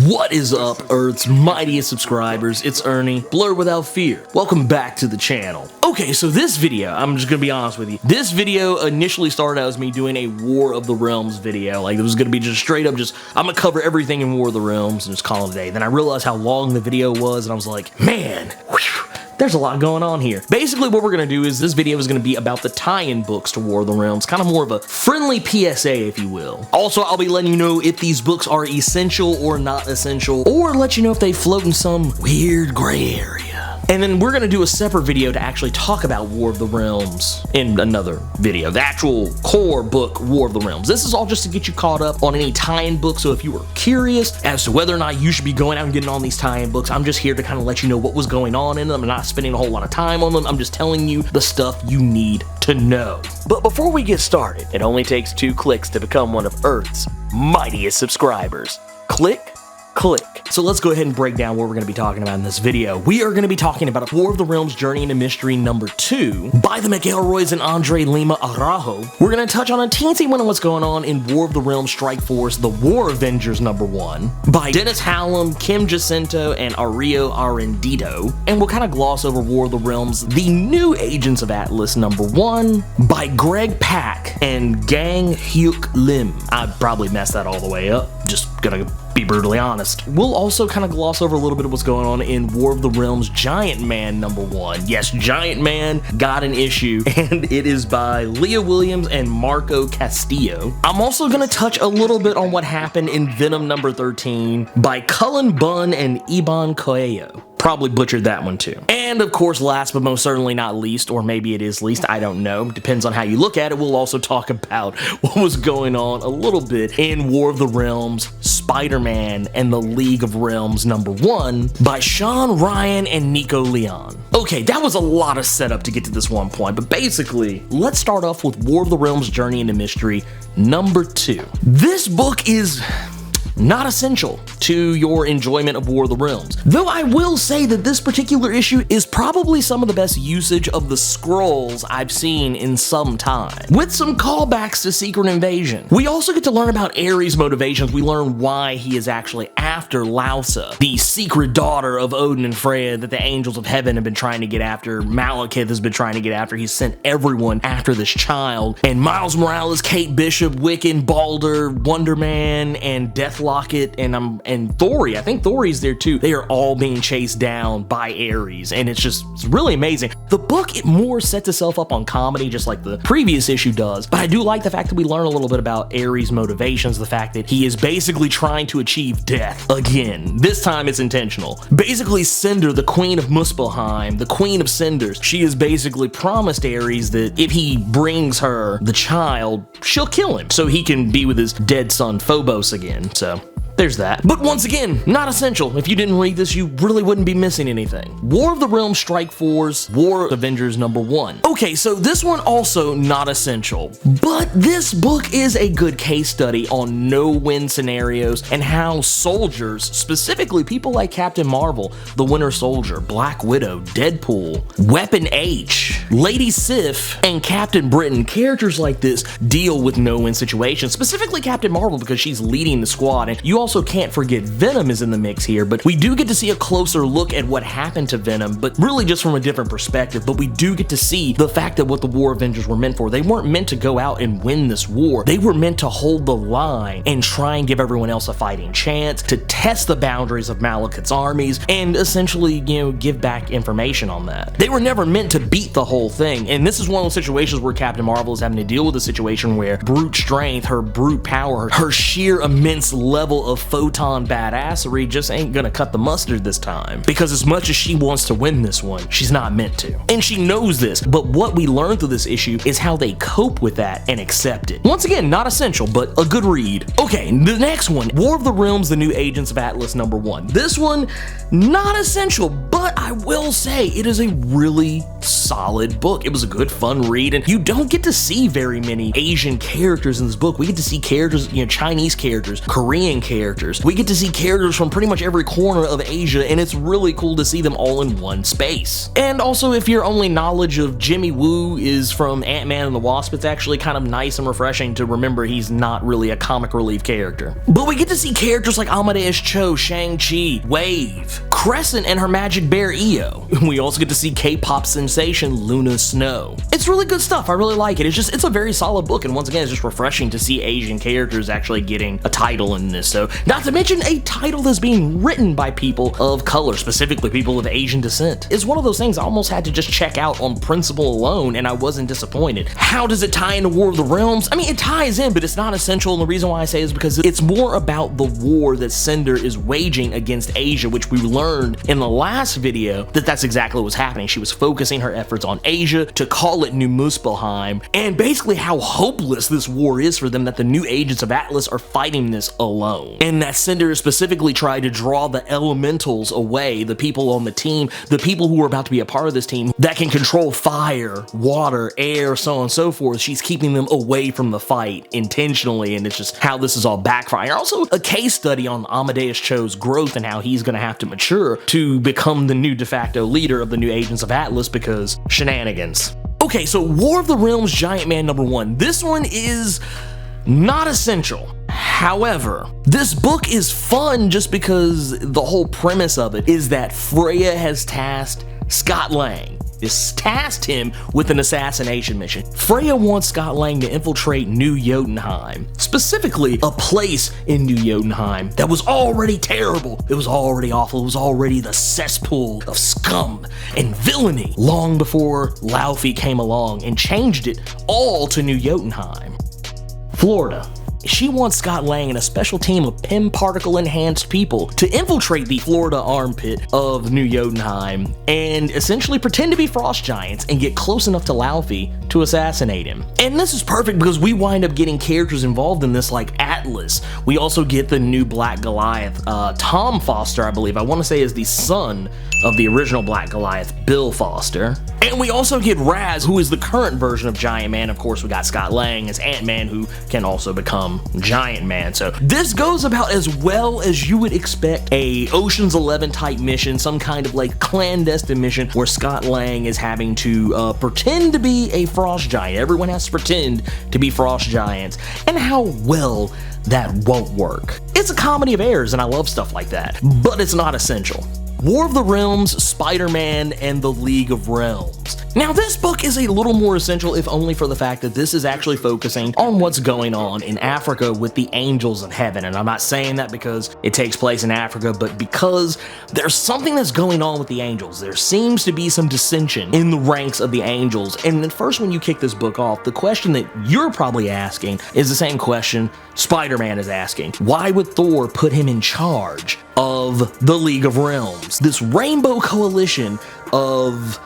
What is up, Earth's mightiest subscribers? It's Ernie, Blerd without fear. Welcome back to the channel. Okay, so this video, I'm just gonna be honest with you. This video initially started out as me doing a War of the Realms video. Like, it was gonna be just straight up I'm gonna cover everything in War of the Realms and just call it a day. Then I realized how long the video was, and I was like, man, there's a lot going on here. Basically, what we're gonna do is this video is gonna be about the tie-in books to War of the Realms, kind of more of a friendly PSA, if you will. Also, I'll be letting you know if these books are essential or not essential, or let you know if they float in some weird gray area. And then we're gonna do a separate video to actually talk about War of the Realms in another video, the actual core book, War of the Realms. This is all just to get you caught up on any tie-in books, so if you were curious as to whether or not you should be going out and getting on these tie-in books, I'm just here to kind of let you know what was going on in them. I'm not spending a whole lot of time on them, I'm just telling you the stuff you need to know. But before we get started, it only takes 2 clicks to become one of Earth's mightiest subscribers. Click, click. So let's go ahead and break down what we're going to be talking about in this video. We are going to be talking about War of the Realms Journey into Mystery number 2 by the McElroys and Andre Lima Araujo. We're going to touch on a teensy one of what's going on in War of the Realms Strike Force, the War Avengers number 1 by Dennis Hallam, Kim Jacinto, and Ario Arendito. And we'll kind of gloss over War of the Realms, the New Agents of Atlas number 1 by Greg Pak and Gang Hyuk Lim. I probably messed that all the way up, just gonna be brutally honest. We'll also kind of gloss over a little bit of what's going on in War of the Realms Giant Man number 1. Yes, Giant Man got an issue, and it is by Leah Williams and Marco Castillo. I'm also going to touch a little bit on what happened in Venom number 13 by Cullen Bunn and Iban Coelho. Probably butchered that one too. And of course, last but most certainly not least, or maybe it is least, I don't know, depends on how you look at it, we'll also talk about what was going on a little bit in War of the Realms, Spider-Man and the League of Realms number 1 by Sean Ryan and Nico Leon. Okay, that was a lot of setup to get to this one point, but basically, let's start off with War of the Realms Journey into Mystery number 2. This book is not essential to your enjoyment of War of the Realms. Though I will say that this particular issue is probably some of the best usage of the scrolls I've seen in some time, with some callbacks to Secret Invasion. We also get to learn about Ares' motivations. We learn why he is actually after Lausa, the secret daughter of Odin and Freya that the Angels of Heaven have been trying to get after. Malekith has been trying to get after. He's sent everyone after this child. And Miles Morales, Kate Bishop, Wiccan, Balder, Wonder Man, and Deathlocket, and Thori. I think Thori's there too. They are all being chased down by Ares, and it's really amazing. The book, it more sets itself up on comedy, just like the previous issue does, but I do like the fact that we learn a little bit about Ares' motivations, the fact that he is basically trying to achieve death again. This time it's intentional. Basically, Cinder, the Queen of Muspelheim, the Queen of Cinders, she has basically promised Ares that if he brings her the child, she'll kill him so he can be with his dead son Phobos again. So there's that. But once again, not essential. If you didn't read this, you really wouldn't be missing anything. War of the Realms Strike Force, War Avengers number 1. Okay, so this one also not essential, but this book is a good case study on no-win scenarios and how soldiers, specifically people like Captain Marvel, the Winter Soldier, Black Widow, Deadpool, Weapon H, Lady Sif, and Captain Britain, characters like this deal with no-win situations, specifically Captain Marvel because she's leading the squad, and you also can't forget Venom is in the mix here, but we do get to see a closer look at what happened to Venom, but really just from a different perspective. But we do get to see the fact that what the War Avengers were meant for. They weren't meant to go out and win this war. They were meant to hold the line and try and give everyone else a fighting chance, to test the boundaries of Malekith's armies, and essentially, give back information on that. They were never meant to beat the whole thing, and this is one of those situations where Captain Marvel is having to deal with a situation where brute strength, her brute power, her sheer immense level of photon badassery just ain't gonna cut the mustard this time, because as much as she wants to win this one, she's not meant to, and she knows this. But what we learn through this issue is how they cope with that and accept it. Once again, not essential, but a good read. Okay, the next one, War of the Realms, the New Agents of Atlas number 1. This one, not essential, but I will say it is a really solid book. It was a good, fun read, and you don't get to see very many Asian characters in this book. We get to see characters, Chinese characters, Korean characters, characters. We get to see characters from pretty much every corner of Asia, and it's really cool to see them all in one space. And also, if your only knowledge of Jimmy Woo is from Ant-Man and the Wasp, it's actually kind of nice and refreshing to remember he's not really a comic relief character. But we get to see characters like Amadeus Cho, Shang-Chi, Wave, Crescent and her magic bear Io. We also get to see K-pop sensation Luna Snow. It's really good stuff. I really like it. It's a very solid book, and once again, it's just refreshing to see Asian characters actually getting a title in this. So, not to mention a title that's being written by people of color, specifically people of Asian descent. It's one of those things I almost had to just check out on principle alone, and I wasn't disappointed. How does it tie into War of the Realms? I mean, it ties in, but it's not essential, and the reason why I say is because it's more about the war that Cinder is waging against Asia, which we learned in the last video that that's exactly what was happening. She was focusing her efforts on Asia to call it New Muspelheim, and basically how hopeless this war is for them, that the new agents of Atlas are fighting this alone. And that Cinder specifically tried to draw the elementals away, the people on the team, the people who are about to be a part of this team that can control fire, water, air, so on and so forth. She's keeping them away from the fight intentionally, and it's just how this is all backfiring. Also, a case study on Amadeus Cho's growth and how he's going to have to mature to become the new de facto leader of the new Agents of Atlas because shenanigans. Okay, so War of the Realms Giant Man #1. This one is not essential. However, this book is fun just because the whole premise of it is that Freya has tasked Scott Lang. Is tasked him with an assassination mission. Freya wants Scott Lang to infiltrate New Jotunheim, specifically a place in New Jotunheim that was already terrible, it was already awful, it was already the cesspool of scum and villainy long before Laufey came along and changed it all to New Jotunheim. Florida. She wants Scott Lang and a special team of PIM particle enhanced people to infiltrate the Florida armpit of New Jotunheim and essentially pretend to be frost giants and get close enough to Laufey to assassinate him. And this is perfect because we wind up getting characters involved in this like Atlas. We also get the new Black Goliath. Tom Foster, I believe, I want to say is the son of the original Black Goliath, Bill Foster. And we also get Raz, who is the current version of Giant Man. Of course, we got Scott Lang as Ant-Man, who can also become Giant Man. So this goes about as well as you would expect a Ocean's 11 type mission, some kind of like clandestine mission where Scott Lang is having to pretend to be a frost giant. Everyone has to pretend to be frost giants, and how well that won't work. It's a comedy of errors, and I love stuff like that, but it's not essential. War of the Realms, Spider-Man, and the League of Realms. Now, this book is a little more essential, if only for the fact that this is actually focusing on what's going on in Africa with the Angels of Heaven. And I'm not saying that because it takes place in Africa, but because there's something that's going on with the Angels. There seems to be some dissension in the ranks of the Angels. And at first, when you kick this book off, the question that you're probably asking is the same question Spider-Man is asking. Why would Thor put him in charge of the League of Realms? This rainbow coalition of,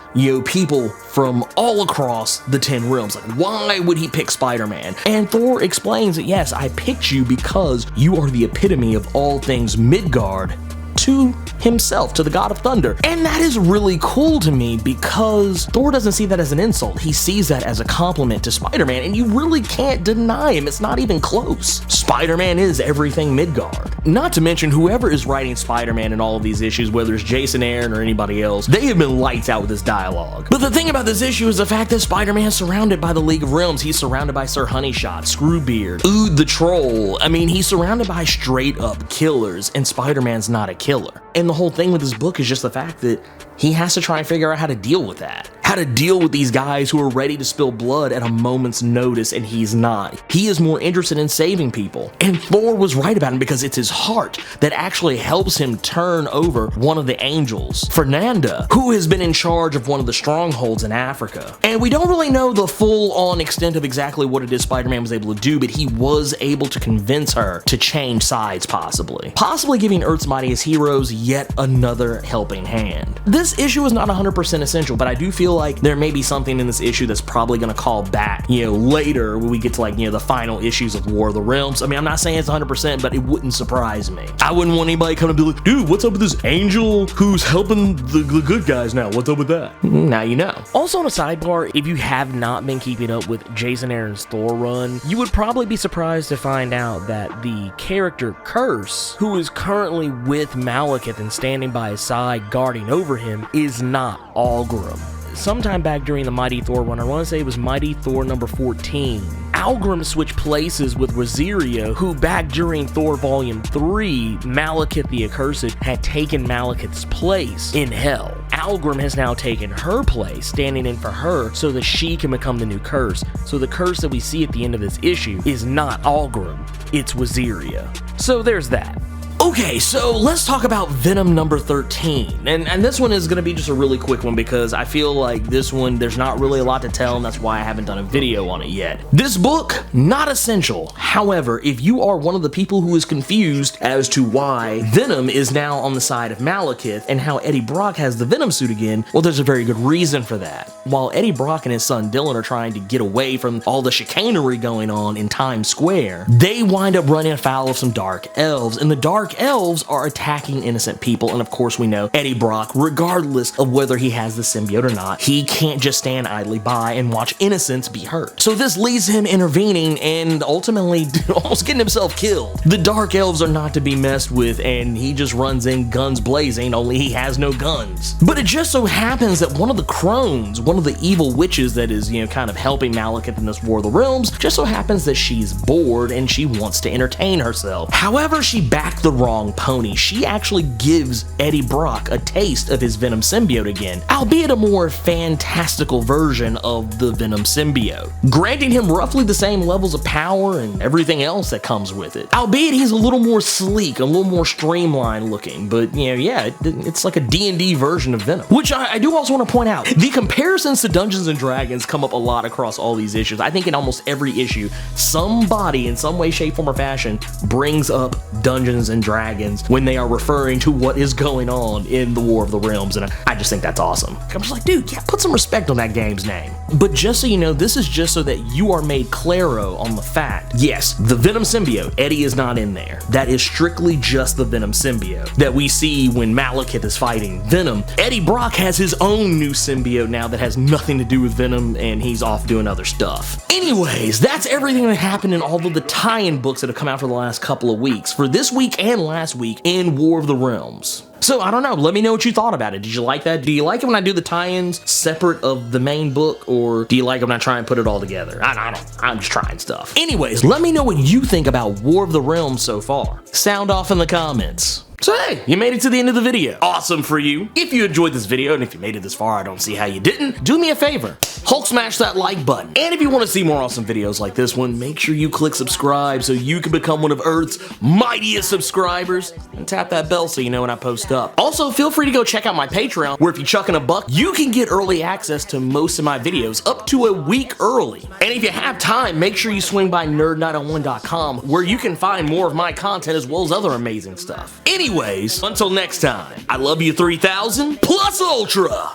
people from all across the 10 realms. Like, why would he pick Spider-Man? And Thor explains that, yes, I picked you because you are the epitome of all things Midgard to himself, to the God of Thunder. And that is really cool to me because Thor doesn't see that as an insult. He sees that as a compliment to Spider-Man, and you really can't deny him. It's not even close. Spider-Man is everything Midgard. Not to mention, whoever is writing Spider-Man in all of these issues, whether it's Jason Aaron or anybody else, they have been lights out with this dialogue. But the thing about this issue is the fact that Spider-Man is surrounded by the League of Realms. He's surrounded by Sir Honeyshot, Screwbeard, Ood the Troll. I mean, he's surrounded by straight up killers, and Spider-Man's not a killer. And the whole thing with this book is just the fact that he has to try and figure out how to deal with that. How to deal with these guys who are ready to spill blood at a moment's notice, and he's not. He is more interested in saving people. And Thor was right about him because it's his heart that actually helps him turn over one of the angels, Fernanda, who has been in charge of one of the strongholds in Africa. And we don't really know the full-on extent of exactly what it is Spider-Man was able to do, but he was able to convince her to change sides, possibly giving Earth's Mightiest Heroes yet another helping hand. This issue is not 100% essential, but I do feel like there may be something in this issue that's probably going to call back, you know, later when we get to like, you know, the final issues of War of the Realms. I mean, I'm not saying it's 100%, but it wouldn't surprise me. I wouldn't want anybody coming to be like, dude, what's up with this angel who's helping the good guys now? What's up with that? Now you know. Also on a sidebar, if you have not been keeping up with Jason Aaron's Thor run, you would probably be surprised to find out that the character Curse, who is currently with Malekith and standing by his side guarding over him, is not Algrim. Sometime back during the Mighty Thor run, I want to say it was Mighty Thor number 14, Algrim switched places with Rosario, who back during Thor Volume 3, Malekith the Accursed had taken Malekith's place in Hell. Algrim has now taken her place, standing in for her so that she can become the new Curse. So the Curse that we see at the end of this issue is not Algrim, it's Rosario. So there's that. Okay, so let's talk about Venom number 13, and this one is going to be just a really quick one because I feel like this one, there's not really a lot to tell, and that's why I haven't done a video on it yet. This book, not essential. However, if you are one of the people who is confused as to why Venom is now on the side of Malekith and how Eddie Brock has the Venom suit again, well, there's a very good reason for that. While Eddie Brock and his son Dylan are trying to get away from all the chicanery going on in Times Square, they wind up running afoul of some dark elves, and the dark elves are attacking innocent people, and of course we know Eddie Brock, regardless of whether he has the symbiote or not, he can't just stand idly by and watch innocents be hurt. So this leads him intervening and ultimately almost getting himself killed. The dark elves are not to be messed with, and he just runs in guns blazing, only he has no guns. But it just so happens that one of the crones, one of the evil witches that is, you know, kind of helping Malekith in this War of the Realms, just so happens that she's bored and she wants to entertain herself. However, she backed the wrong pony. She actually gives Eddie Brock a taste of his Venom symbiote again, albeit a more fantastical version of the Venom symbiote, granting him roughly the same levels of power and everything else that comes with it. Albeit he's a little more sleek, a little more streamlined looking, but you know, yeah, it's like a D&D version of Venom. Which I do also want to point out, the comparisons to Dungeons and Dragons come up a lot across all these issues. I think in almost every issue, somebody in some way, shape, form, or fashion brings up Dungeons and Dragons when they are referring to what is going on in the War of the Realms, and I just think that's awesome. I'm just like, dude, yeah, put some respect on that game's name. But just so you know, this is just so that you are made claro on the fact, yes, the Venom symbiote, Eddie is not in there. That is strictly just the Venom symbiote that we see when Malekith is fighting Venom. Eddie Brock has his own new symbiote now that has nothing to do with Venom, and he's off doing other stuff. Anyways, that's everything that happened in all of the tie-in books that have come out for the last couple of weeks, for this week and last week in War of the Realms. So I don't know, let me know what you thought about it. Did you like that? Do you like it when I do the tie-ins separate of the main book, or do you like it when I try and put it all together? I'm just trying stuff. Anyways, let me know what you think about War of the Realms so far. Sound off in the comments. So hey, you made it to the end of the video. Awesome for you. If you enjoyed this video, and if you made it this far, I don't see how you didn't, do me a favor. Hulk smash that like button. And if you want to see more awesome videos like this one, make sure you click subscribe so you can become one of Earth's mightiest subscribers, and tap that bell so you know when I post up. Also, feel free to go check out my Patreon, where if you chuck in $1, you can get early access to most of my videos up to a week early. And if you have time, make sure you swing by nerd901.com, where you can find more of my content as well as other amazing stuff. Anyways, until next time, I love you 3000 plus ultra!